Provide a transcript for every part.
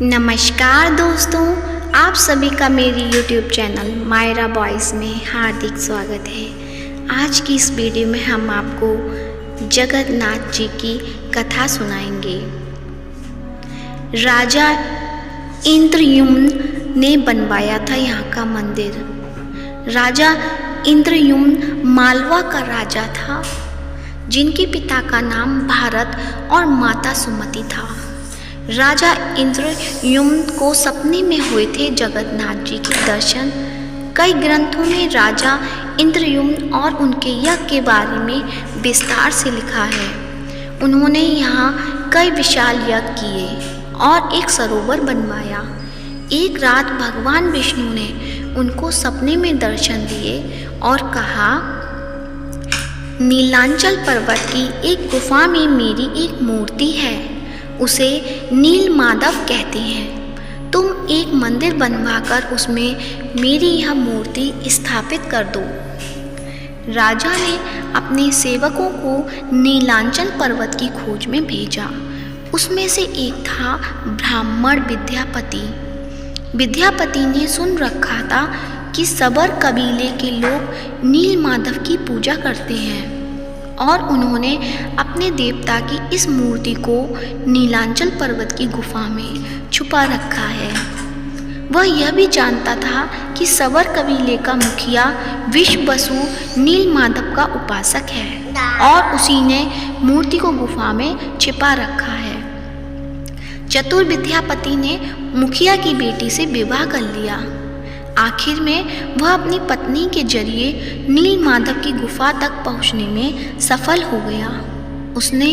नमस्कार दोस्तों, आप सभी का मेरी YouTube चैनल मायरा बॉयज़ में हार्दिक स्वागत है। आज की इस वीडियो में हम आपको जगन्नाथ जी की कथा सुनाएंगे। राजा इंद्रद्युम्न ने बनवाया था यहाँ का मंदिर। राजा इंद्रद्युम्न मालवा का राजा था, जिनके पिता का नाम भारत और माता सुमति था। राजा इंद्रद्युम्न को सपने में हुए थे जगन्नाथ जी के दर्शन। कई ग्रंथों में राजा इंद्रद्युम्न और उनके यज्ञ के बारे में विस्तार से लिखा है। उन्होंने यहाँ कई विशाल यज्ञ किए और एक सरोवर बनवाया। एक रात भगवान विष्णु ने उनको सपने में दर्शन दिए और कहा, नीलांचल पर्वत की एक गुफा में मेरी एक मूर्ति है, उसे नील माधव कहते हैं। तुम एक मंदिर बनवाकर उसमें मेरी यह मूर्ति स्थापित कर दो। राजा ने अपने सेवकों को नीलांचल पर्वत की खोज में भेजा। उसमें से एक था ब्राह्मण विद्यापति। विद्यापति ने सुन रखा था कि सबर कबीले के लोग नील माधव की पूजा करते हैं और उन्होंने अपने देवता की इस मूर्ति को नीलांचल पर्वत की गुफा में छुपा रखा है। वह यह भी जानता था कि सवर कबीले का मुखिया विश्ववसु नील माधव का उपासक है और उसी ने मूर्ति को गुफा में छिपा रखा है। चतुर विद्यापति ने मुखिया की बेटी से विवाह कर लिया। आखिर में वह अपनी पत्नी के जरिए नील माधव की गुफा तक पहुंचने में सफल हो गया। उसने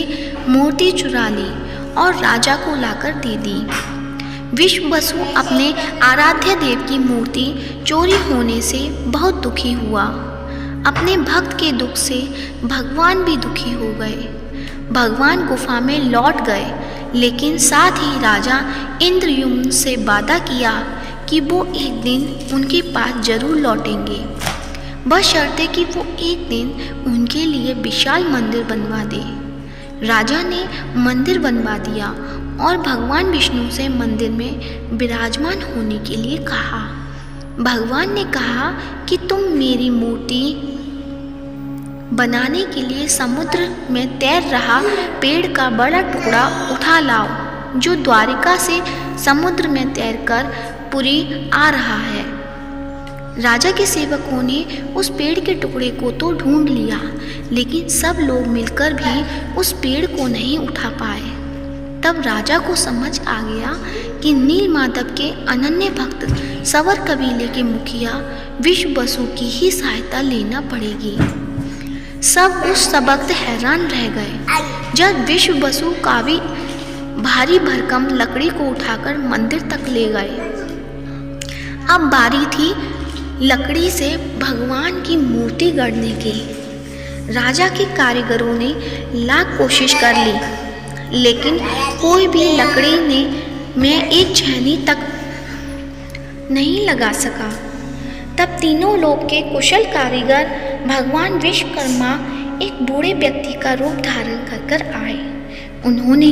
मूर्ति चुरा ली और राजा को लाकर दे दी। विश्ववसु अपने आराध्य देव की मूर्ति चोरी होने से बहुत दुखी हुआ। अपने भक्त के दुख से भगवान भी दुखी हो गए। भगवान गुफा में लौट गए, लेकिन साथ ही राजा इंद्रद्युम्न से वादा किया कि वो एक दिन उनके पास जरूर लौटेंगे, बशर्ते कि वो एक दिन उनके लिए विशाल मंदिर बनवा दे। राजा ने मंदिर बनवा दिया और भगवान विष्णु से मंदिर में विराजमान होने के लिए कहा। भगवान ने कहा कि तुम मेरी मूर्ति बनाने के लिए समुद्र में तैर रहा पेड़ का बड़ा टुकड़ा उठा लाओ, जो द्वारिका से समुद्र में तैरकर पुरी आ रहा है। राजा के सेवकों ने उस पेड़ के टुकड़े को तो ढूंढ लिया, लेकिन सब लोग मिलकर भी उस पेड़ को नहीं उठा पाए। तब राजा को समझ आ गया कि नील माधव के अनन्य भक्त सवर कबीले के मुखिया विश्ववसु की ही सहायता लेना पड़ेगी। सब उस सबक हैरान रह गए जब विश्ववसु काफी भारी भरकम लकड़ी को उठाकर मंदिर तक ले गए। अब बारी थी लकड़ी से भगवान की मूर्ति गढ़ने की। राजा के कारीगरों ने लाख कोशिश कर ली, लेकिन कोई भी लकड़ी में एक छेनी तक नहीं लगा सका। तब तीनों लोग के कुशल कारीगर भगवान विश्वकर्मा एक बूढ़े व्यक्ति का रूप धारण कर आए। उन्होंने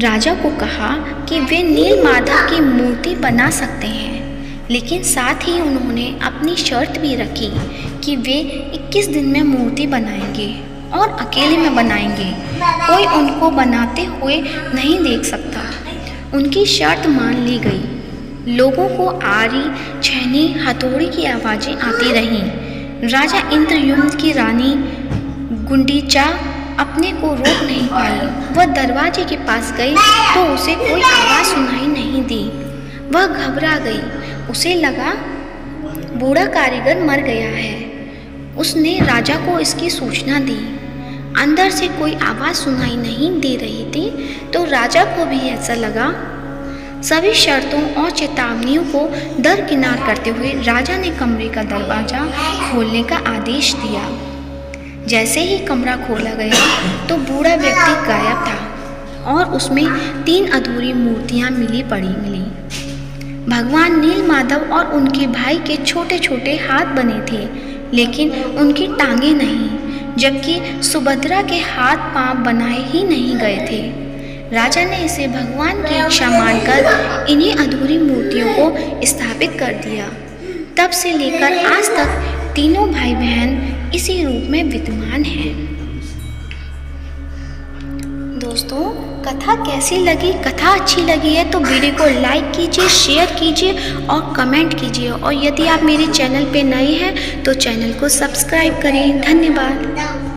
राजा को कहा कि वे नील माधव की मूर्ति बना सकते हैं, लेकिन साथ ही उन्होंने अपनी शर्त भी रखी कि वे 21 दिन में मूर्ति बनाएंगे और अकेले में बनाएंगे। कोई उनको बनाते हुए नहीं देख सकता। उनकी शर्त मान ली गई। लोगों को आरी, छेनी, हथौड़ी की आवाज़ें आती रहीं। राजा इंद्रद्युम्न की रानी गुंडीचा अपने को रोक नहीं पाई। वह दरवाजे के पास गई तो उसे कोई आवाज़ सुनाई नहीं दी। वह घबरा गई। उसे लगा बूढ़ा कारीगर मर गया है। उसने राजा को इसकी सूचना दी। अंदर से कोई आवाज़ सुनाई नहीं दे रही थी, तो राजा को भी ऐसा लगा। सभी शर्तों और चेतावनियों को दरकिनार करते हुए राजा ने कमरे का दरवाज़ा खोलने का आदेश दिया। जैसे ही कमरा खोला गया तो बूढ़ा व्यक्ति गायब था और उसमें 3 अधूरी मूर्तियाँ मिली। भगवान नील माधव और उनके भाई के छोटे छोटे हाथ बने थे, लेकिन उनकी टांगें नहीं, जबकि सुभद्रा के हाथ पांव बनाए ही नहीं गए थे। राजा ने इसे भगवान की इच्छा मानकर इन्हीं अधूरी मूर्तियों को स्थापित कर दिया। तब से लेकर आज तक तीनों भाई बहन इसी रूप में विद्यमान हैं। दोस्तों, कथा कैसी लगी? कथा अच्छी लगी है तो वीडियो को लाइक कीजिए, शेयर कीजिए और कमेंट कीजिए। और यदि आप मेरे चैनल पे नए हैं तो चैनल को सब्सक्राइब करें। धन्यवाद।